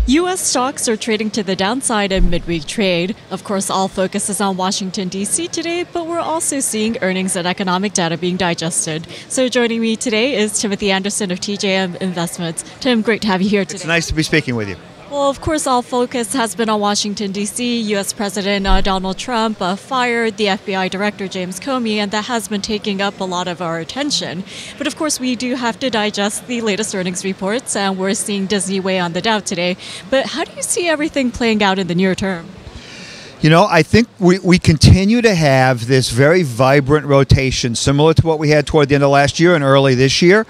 U.S. stocks are trading to the downside in midweek trade. Of course, all focus is on Washington, D.C. today, but we're also seeing earnings and economic data being digested. So joining me today is Timothy Anderson of TJM Investments. Tim, great to have you here today. It's nice to be speaking with you. Well, of course, all focus has been on Washington, D.C. U.S. President Donald Trump fired the FBI Director James Comey, and that has been taking up a lot of our attention. But of course, we do have to digest the latest earnings reports, and we're seeing Disney weigh on the Dow today. But how do you see everything playing out in the near term? You know, I think we continue to have this very vibrant rotation, similar to what we had toward the end of last year and early this year.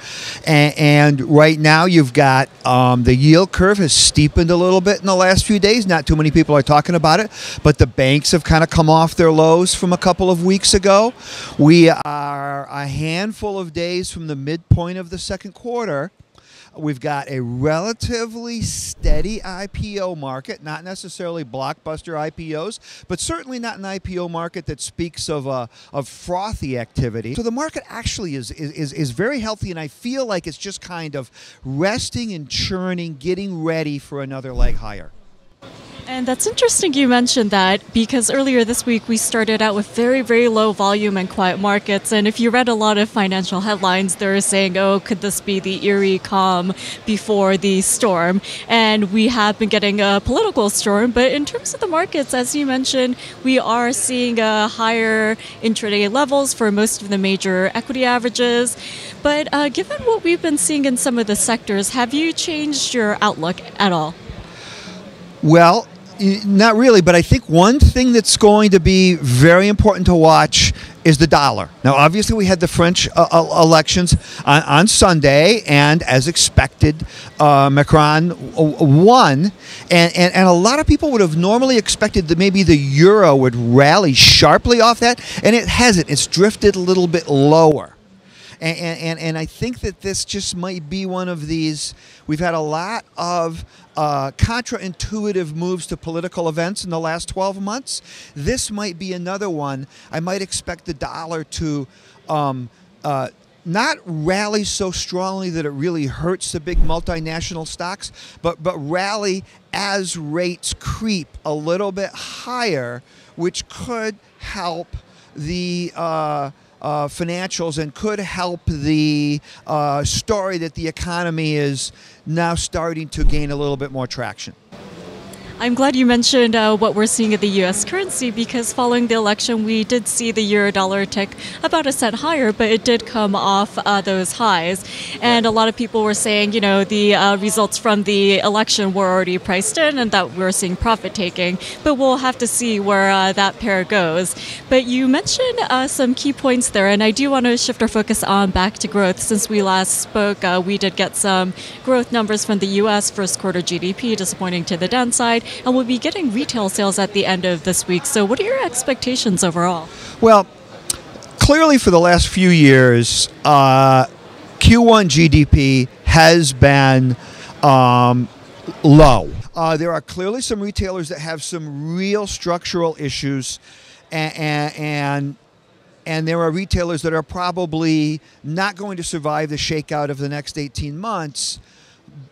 And right now you've got the yield curve has steepened a little bit in the last few days. Not too many people are talking about it, but the banks have kind of come off their lows from a couple of weeks ago. We are a handful of days from the midpoint of the second quarter. We've got a relatively steady IPO market, not necessarily blockbuster IPOs, but certainly not an IPO market that speaks of frothy activity. So the market actually is very healthy, and I feel like it's just kind of resting and churning, getting ready for another leg higher. And that's interesting you mentioned that, because earlier this week we started out with very, very low volume and quiet markets. And if you read a lot of financial headlines, they're saying, oh, could this be the eerie calm before the storm? And we have been getting a political storm. But in terms of the markets, as you mentioned, we are seeing higher intraday levels for most of the major equity averages. But given what we've been seeing in some of the sectors, have you changed your outlook at all? Well, not really, but I think one thing that's going to be very important to watch is the dollar. Now, obviously, we had the French elections on Sunday, and as expected, Macron won. And a lot of people would have normally expected that maybe the euro would rally sharply off that, and it hasn't. It's drifted a little bit lower. And I think that this just might be one of these. We've had a lot of contra-intuitive moves to political events in the last 12 months. This might be another one. I might expect the dollar to not rally so strongly that it really hurts the big multinational stocks, but rally as rates creep a little bit higher, which could help the financials and could help the story that the economy is now starting to gain a little bit more traction. I'm glad you mentioned what we're seeing in the U.S. currency, because following the election, we did see the euro-dollar tick about a cent higher, but it did come off those highs. And a lot of people were saying, you know, the results from the election were already priced in and that we're seeing profit taking. But we'll have to see where that pair goes. But you mentioned some key points there, and I do want to shift our focus on back to growth. Since we last spoke, we did get some growth numbers from the U.S. first quarter GDP, disappointing to the downside. And we'll be getting retail sales at the end of this week. So what are your expectations overall? Well, clearly for the last few years, Q1 GDP has been low. There are clearly some retailers that have some real structural issues, and there are retailers that are probably not going to survive the shakeout of the next 18 months.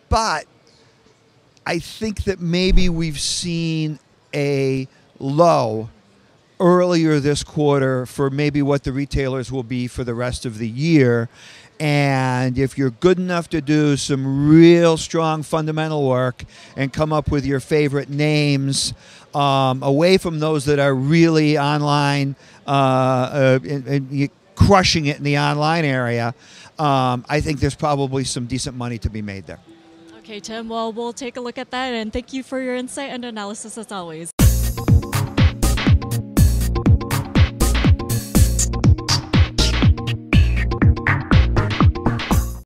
But I think that maybe we've seen a low earlier this quarter for maybe what the retailers will be for the rest of the year. And if you're good enough to do some real strong fundamental work and come up with your favorite names, away from those that are really online and crushing it in the online area, I think there's probably some decent money to be made there. Okay, Tim, well, we'll take a look at that, and thank you for your insight and analysis as always.